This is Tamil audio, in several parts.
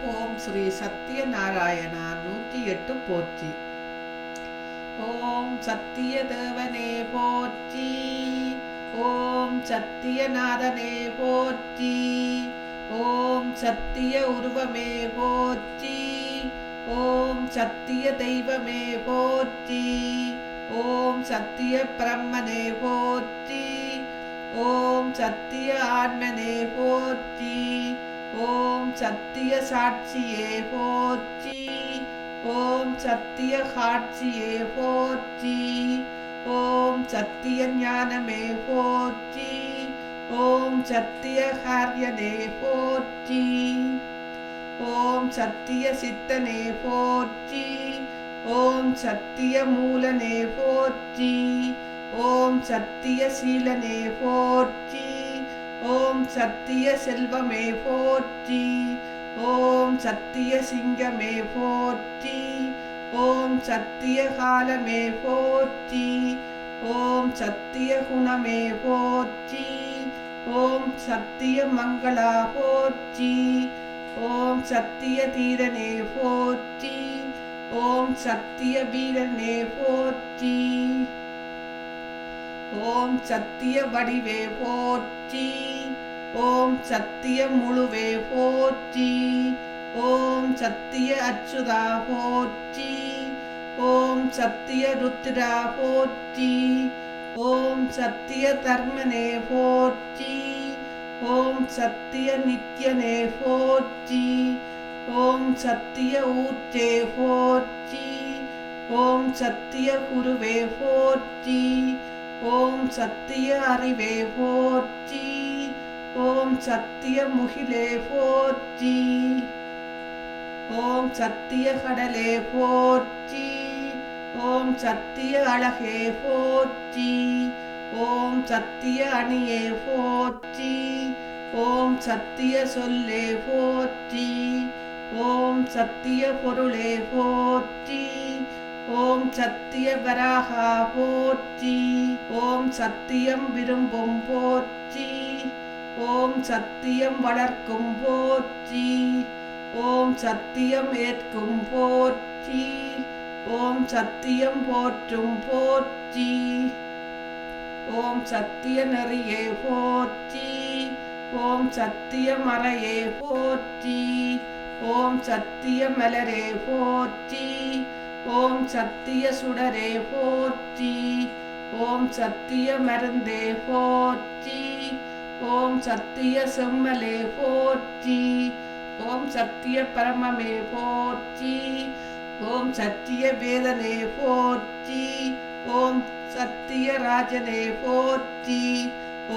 ஓம் ஸ்ரீ சத்யநாராயணா 108 போற்றி. ஓம் சத்திய தேவனே போற்றி. ஓம் சத்தியநாதனே போற்றி. ஓம் சத்திய உருவமே போற்றி. ஓம் சத்திய தெய்வமே போற்றி. ஓம் சத்திய பிரம்மனே போற்றி. ஓம் சத்திய ஆன்மனே போற்றி. ஓம் சத்திய சாட்சியே போற்றி. ஓம் சத்திய காட்சியே போற்றி. ஓம் சத்திய ஞானமே போற்றி. ஓம் சத்திய காரியனே போற்றி. ஓம் சத்திய சித்தனே போற்றி. ஓம் சத்திய மூலனே போற்றி. ஓம் சத்திய சீலனே போற்றி. ஓம் சத்திய செல்வமே போற்றி. ஓம் சத்திய சிங்கமே போற்றி. ஓம் சத்திய காலமே போற்றி. ஓம் சத்திய குணமே போற்றி. ஓம் சத்திய மங்களா போற்றி. ஓம் சத்திய தீரனே போற்றி. ஓம் சத்திய வீரனே போற்றி. ஓம் சத்திய வடிவே போற்றி. ஓம் சத்திய முழுவே போற்றி. ஓம் சத்திய அச்சுதா போற்றி. ஓம் சத்திய ருத்ரா போற்றி. ஓம் சத்திய தர்மனே போற்றி. ஓம் சத்திய நித்யனே போற்றி. ஓம் சத்திய ஊற்றே போற்றி. ஓம் சத்திய குருவே போற்றி. ஓம் சத்திய அறிவே போற்றி. ஓம் சத்திய முகிலே போற்றி. ஓம் சத்திய கடலே போற்றி. ஓம் சத்திய அழகே போற்றி. ஓம் சத்திய அணியே போற்றி. ஓம் சத்திய சொல்லே போற்றி. ஓம் சத்திய பொருளே போற்றி. ஓம் சத்திய வராகா போற்றி. ஓம் சத்தியம் விரும்பும் போற்றி. ஓம் சத்தியம் வளர்க்கும் போற்றி. ஓம் சத்தியம் ஏற்கும் போற்றி. ஓம் சத்தியம் போற்றும் போற்றி. ஓம் சத்திய நெறியே போற்றி. ஓம் சத்திய மறையே போற்றி. ஓம் சத்திய மலரே போற்றி. ஓம் சத்திய சுடரே போற்றி. ஓம் சத்திய மருந்தே போற்றி. ஓம் சத்திய செம்மலே போற்றி. ஓம் சத்திய பரமமே போற்றி. ஓம் சத்திய வேதனே போற்றி. ஓம் சத்திய ராஜனே போற்றி.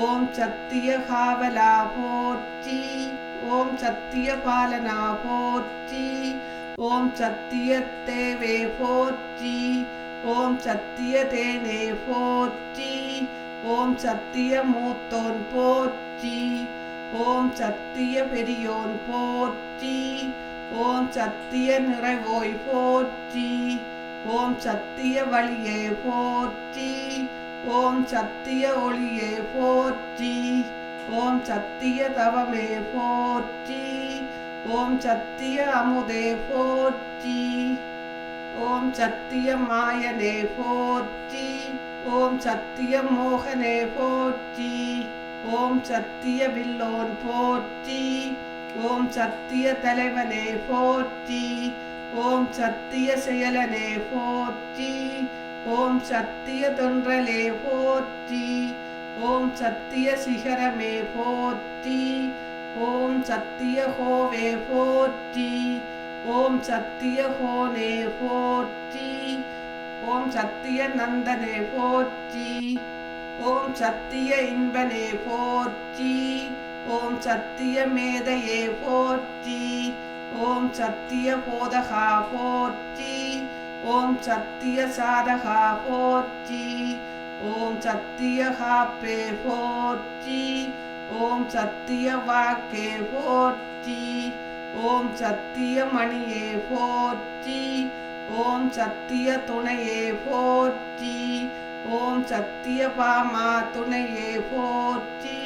ஓம் சத்திய காவலா போற்றி. ஓம் சத்திய பாலனா போற்றி. ஓம் சத்திய தேவே போற்றி. ஓம் சத்திய தேனே போற்றி. ஓம் சத்திய மூத்தோன் போற்றி. ஓம் சத்திய பெரியோன் போற்றி. ஓம் சத்திய நிறைவோய் போற்றி. ஓம் சத்திய வழியே போற்றி. ஓம் சத்திய ஒளியே போற்றி. ஓம் சத்திய தவமே போற்றி. ஓம் சத்திய அமுதே போற்றி. ஓம் சத்திய மாயனே போற்றி. ஓம் சத்திய மோகனே போற்றி. ஓம் சத்திய வில்லோன் போற்றி. ஓம் சத்திய தலைவனே போற்றி. ஓம் சத்திய செயலனே போற்றி. ஓம் சத்திய தொன்றலே போற்றி. ஓம் சத்திய சிகரமே போற்றி. ஓம் சத்திய ஹோவே போற்றி. ஓம் சத்திய ஹோனே போற்றி. ஓம் சத்திய நந்தனே போற்றி. ஓம் சத்திய இன்பனே போற்றி. ஓம் சத்திய மேதையே போற்றி. ஓம் சத்திய போதகா போற்றி. ஓம் சத்திய சாதகா போற்றி. ஓம் சத்திய காப்பே போற்றி. ஓம் சத்திய வாக்கே போற்றி. ஓம் சத்திய மணியே போற்றி. ஓம் சத்திய துணையே போற்றி. ஓம் சத்திய பாமா துணையே போற்றி.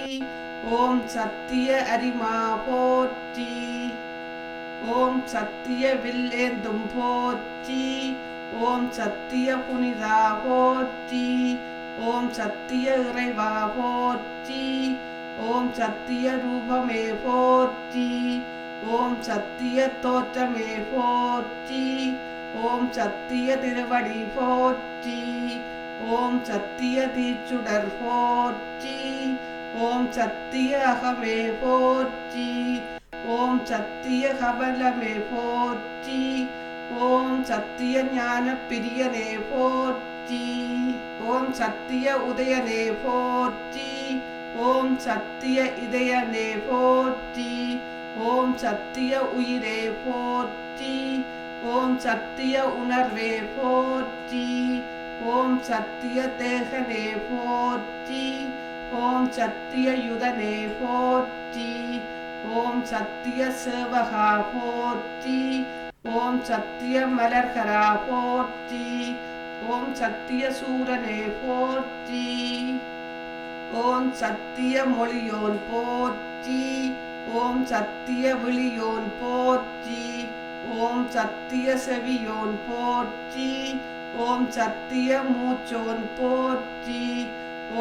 ஓம் சத்திய அரிமா போற்றி. ஓம் சத்திய வில்லேந்தும் போற்றி. ஓம் சத்திய புனிதா போற்றி. ஓம் சத்திய இறைவா போற்றி. ஓம் சத்திய ரூபமே போற்றி. ஓம் சத்திய தோற்றமே போற்றி. ஓம் சத்திய திருவடி போற்றி. ஓம் சத்திய தீச்சுடர் போற்றி. ஓம் சத்திய அகமே போற்றி. ஓம் சத்திய கபலமே போற்றி. ஓம் சத்திய ஞான பிரியனே போற்றி. ஓம் சத்திய உதயனே போற்றி. ஓம் சத்திய இதயனே போற்றி. ஓம் சத்திய உயிரே போற்றி. ஓம் சத்திய உணர்வே போற்றி. ஓம் சத்திய தேகனே போற்றி. ஓம் சத்திய யுதனே போற்றி. ஓம் சத்திய சேவகா போற்றி. ஓம் சத்திய மலர்கரா போற்றி. ஓம் சத்திய சூரனே போற்றி. ஓம் சத்திய மொழியோன் போற்றி. ஓம் சத்திய விழியோன் போற்றி. ஓம் சத்திய செவியோன் போற்றி. ஓம் சத்திய மூச்சோன் போற்றி.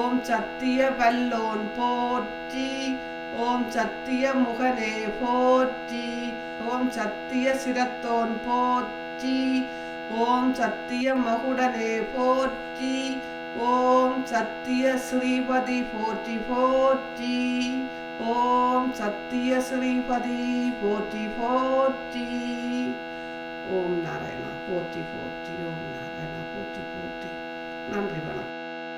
ஓம் சத்திய வல்லோன் போற்றி. ஓம் சத்திய முகனே போற்றி. ஓம் சத்திய சிரத்தோன் போற்றி. ஓம் சத்திய மகுடனே போற்றி. ஓம் சத்திய ஸ்ரீபதி போற்றி போற்றி. ஓம் சத்திய ஸ்ரீபதி போற்றி போற்றி. ஓம் நாராயணா போற்றி போற்றி. ஓம் நாராயணா போற்றி போற்றி. நன்றி வணக்கம்.